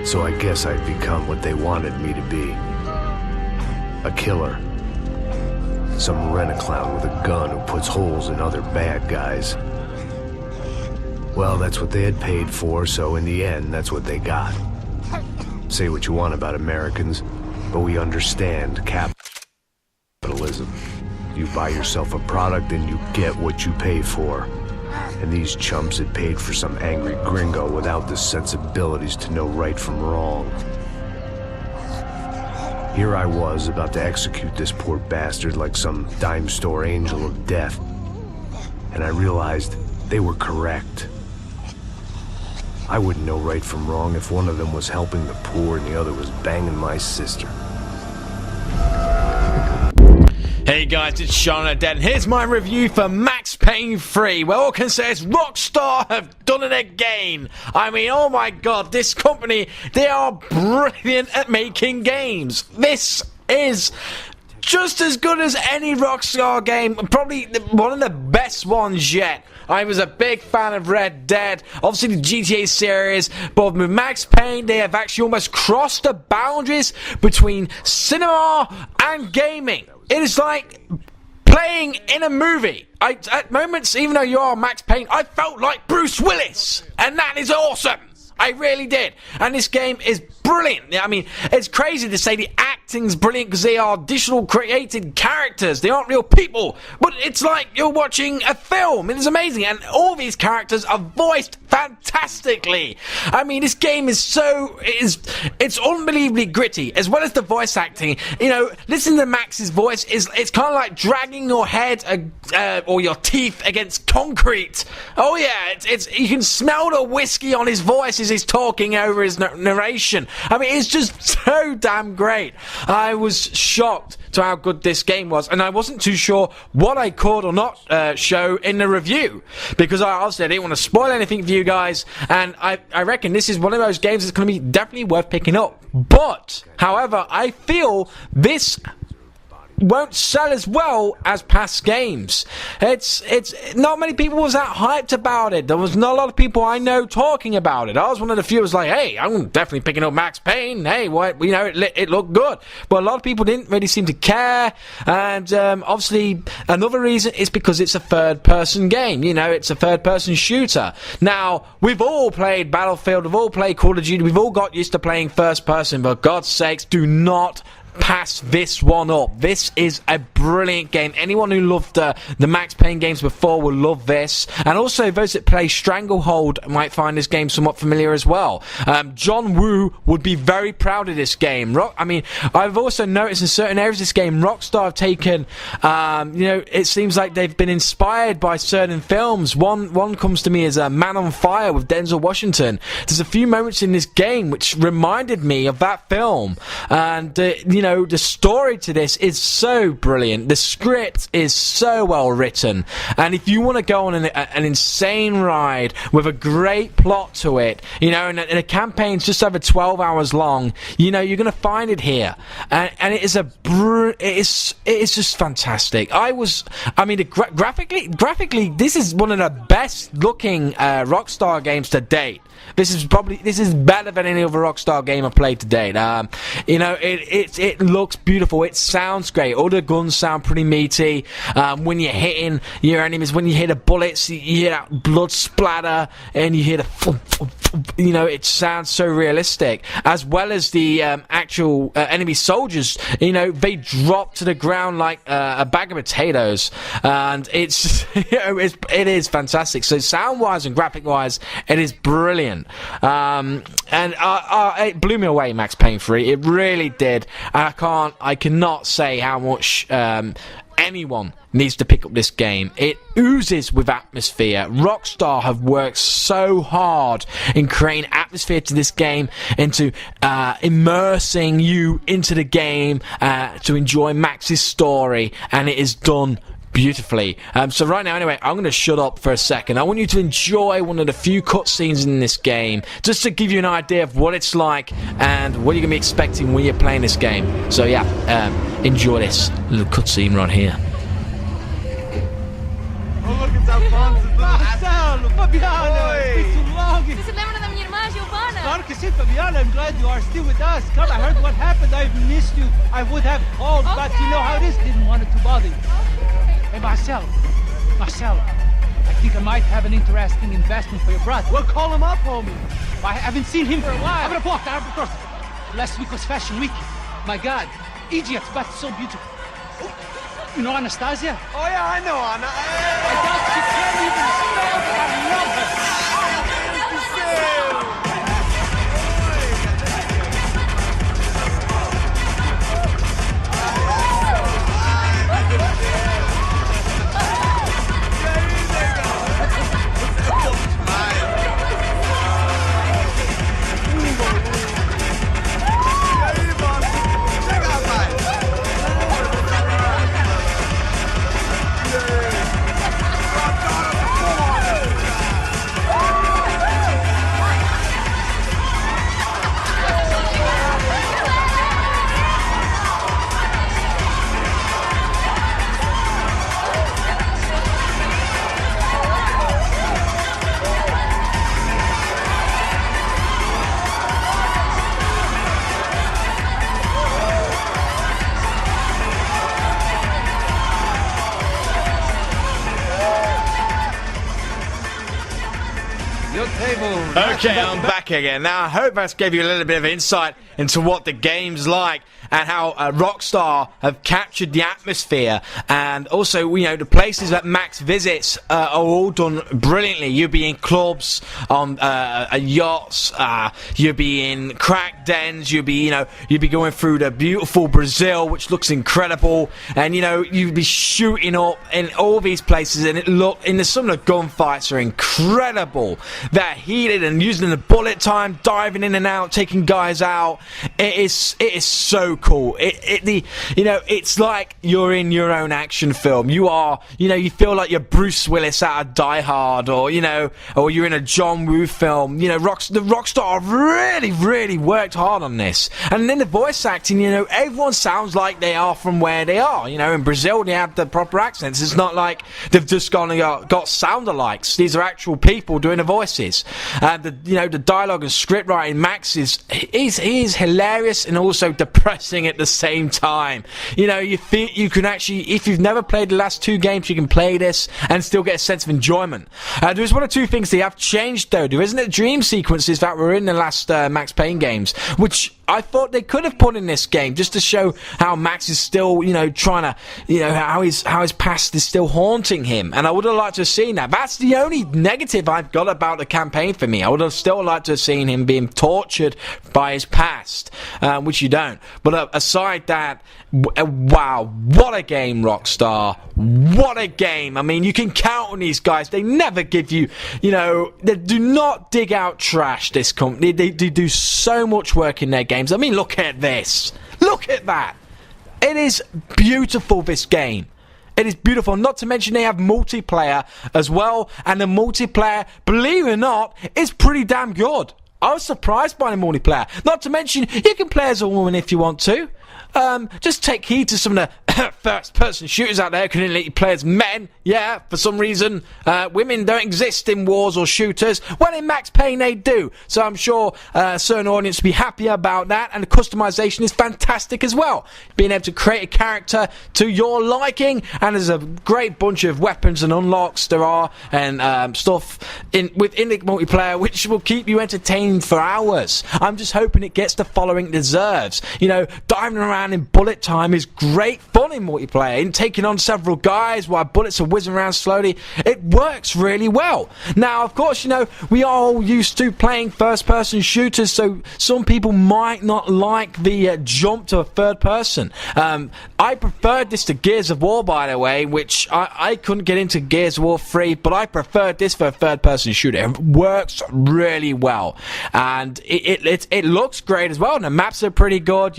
So I guess I'd become what they wanted me to be. A killer. Some rent-a-clown with a gun who puts holes in other bad guys. Well, that's what they had paid for, so in the end, that's what they got. Say what you want about Americans, but we understand capitalism. You buy yourself a product and you get what you pay for. And these chumps had paid for some angry gringo without the sensibilities to know right from wrong. Here I was, about to execute this poor bastard like some dime store angel of death. And I realized they were correct. I wouldn't know right from wrong if one of them was helping the poor and the other was banging my sister. Hey guys, it's Sharnofthedead, and here's my review for Max Payne 3, where all I can say is Rockstar have done it again. I mean, oh my god, this company, they are brilliant at making games. This is just as good as any Rockstar game, probably one of the best ones yet. I was a big fan of Red Dead, obviously the GTA series, but with Max Payne, they have actually almost crossed the boundaries between cinema and gaming. It is like playing in a movie. At moments, even though you are Max Payne, I felt like Bruce Willis, and that is awesome. I really did. And this game is brilliant. I mean, it's crazy to say the acting's brilliant because they are digital created characters. They aren't real people. But it's like you're watching a film. It is amazing. And all these characters are voiced fantastically. I mean, this game is it's unbelievably gritty, as well as the voice acting. You know, listening to Max's voice it's kind of like dragging your head or your teeth against concrete. Oh yeah, you can smell the whiskey on his voice as he's talking over his narration. I mean, it's just so damn great. I was shocked to how good this game was, and I wasn't too sure what I could or not show in the review, because I didn't want to spoil anything for you guys, and I reckon this is one of those games that's going to be definitely worth picking up. But, however, I feel this won't sell as well as past games. It's not many people was that hyped about it. There was not a lot of people I know talking about it. I was one of the few who was like, hey, I'm definitely picking up Max Payne. Hey, what, you know, it looked good. But a lot of people didn't really seem to care. And obviously another reason is because it's a third-person game. You know, it's a third-person shooter. Now, we've all played Battlefield, we've all played Call of Duty, we've all got used to playing first-person, but God's sakes, do not pass this one up. This is a brilliant game. Anyone who loved the Max Payne games before will love this, and also those that play Stranglehold might find this game somewhat familiar as well. John Woo would be very proud of this game. I mean, I've also noticed in certain areas of this game, Rockstar have taken, you know, it seems like they've been inspired by certain films. One comes to me as Man on Fire with Denzel Washington. There's a few moments in this game which reminded me of that film, and you know, the story to this is so brilliant. The script is so well written, and if you want to go on an insane ride with a great plot to it, you know, and a campaign's just over 12 hours long, you know, you're going to find it here, and it is it is just fantastic. I mean, graphically, this is one of the best looking Rockstar games to date. This is better than any other Rockstar game I've played to date. You know, it looks beautiful. It sounds great. All the guns sound pretty meaty. When you're hitting your enemies, when you hear the bullets, you hear that blood splatter, and you hear the thump, thump, thump. You know, it sounds so realistic. As well as the actual enemy soldiers, you know, they drop to the ground like a bag of potatoes, and it's you know, it is fantastic. So sound-wise and graphic-wise, it is brilliant. And it blew me away, Max Payne 3. It really did. I cannot say how much anyone needs to pick up this game. It oozes with atmosphere. Rockstar have worked so hard in creating atmosphere to this game, into immersing you into the game to enjoy Max's story, and it is done beautifully. So right now, anyway, I'm going to shut up for a second. I want you to enjoy one of the few cutscenes in this game, just to give you an idea of what it's like and what you're going to be expecting when you're playing this game. So yeah, enjoy this little cutscene right here. Oh look, it's Alfonso! Marcelo, Fabiano! Vocês se lembram da minha irmã, Giovanna? Claro que sí, Fabiana. I'm glad you are still with us. Come, I heard what happened. I've missed you. I would have called, but you know how it is. Didn't want it to bother you. Hey, Marcel, I think I might have an interesting investment for your brother. Well, call him up, homie. I haven't seen him for a while. Abre a porta. Last week was Fashion Week. My God, Egypt, but so beautiful. You know Anastasia? Oh, yeah, I know Anna. I doubt she can't even spell, but I love her. Okay, I'm back again. Now, I hope that's gave you a little bit of insight into what the game's like and how Rockstar have captured the atmosphere, and also, you know, the places that Max visits are all done brilliantly. You'll be in clubs, on yachts, you'll be in crack dens, you'll be going through the beautiful Brazil, which looks incredible, and you'll be shooting up in all these places, and some of the gunfights are incredible. They're heated and using the bullet time, diving in and out, taking guys out. It is so cool. It's like you're in your own action film. You feel like you're Bruce Willis out of Die Hard, or you're in a John Woo film. The Rockstar really, really worked hard on this. And then the voice acting, everyone sounds like they are from where they are. In Brazil they have the proper accents. It's not like they've just gone and got sound-alikes. These are actual people doing the voices. The dialogue and script writing, Max is hilarious and also depressing at the same time. You feel you can actually, if you've never played the last two games, you can play this and still get a sense of enjoyment. There's one or two things they have changed though. There isn't the dream sequences that were in the last Max Payne games, which I thought they could have put in this game just to show how Max is still, trying to, how his past is still haunting him. And I would have liked to have seen that. That's the only negative I've got about the campaign for me. I would have still liked to have seen him being tortured by his past, which you don't. But aside that, wow, what a game, Rockstar. What a game. I mean, you can count on these guys. They never give you, they do not dig out trash, this company. They do so much work in their games. I mean, look at this. Look at that. It is beautiful, this game. It is beautiful. Not to mention they have multiplayer as well. And the multiplayer, believe it or not, is pretty damn good. I was surprised by the multiplayer. Not to mention, you can play as a woman if you want to. Just take heed to some of the first-person shooters out there who can let you play as men. Yeah, for some reason, women don't exist in wars or shooters. Well, in Max Payne they do. So I'm sure a certain audience will be happy about that. And the customization is fantastic as well. Being able to create a character to your liking. And there's a great bunch of weapons and unlocks there are. And stuff within the multiplayer which will keep you entertained for hours. I'm just hoping it gets the following it deserves. Diving around in bullet time is great fun in multiplayer, and taking on several guys while bullets are whizzing around slowly, it works really well. Now, of course, we are all used to playing first-person shooters, so some people might not like the jump to a third person. I preferred this to Gears of War, by the way, which I couldn't get into Gears of War 3, but I preferred this for a third-person shooter. It works really well, and it looks great as well, and the maps are pretty good.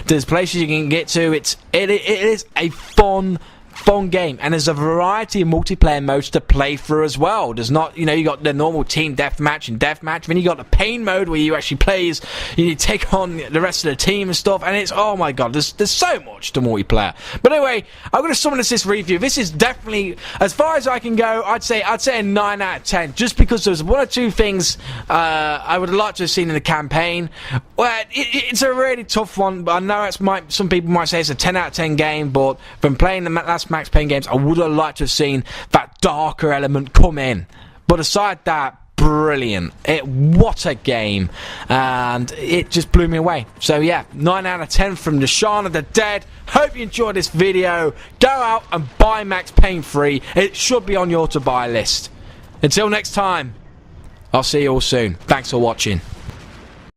There's places you can get to. It is a fun fun game, and there's a variety of multiplayer modes to play through as well. There's not, you know, you got the normal team deathmatch and deathmatch, then you got the pain mode where you actually play as, you take on the rest of the team and stuff, and it's, oh my god, there's so much to multiplayer. But anyway, I'm going to summarize this review. This is definitely, as far as I can go, I'd say a 9 out of 10, just because there's one or two things I would have liked to have seen in the campaign. Well, it's a really tough one, but I know some people might say it's a 10 out of 10 game, but from playing the last Max Payne games, I would have liked to have seen that darker element come in. But aside that, brilliant. What a game. And it just blew me away. So yeah, 9 out of 10 from the Sharnofthedead. Hope you enjoyed this video. Go out and buy Max Payne 3. It should be on your to buy list. Until next time, I'll see you all soon. Thanks for watching.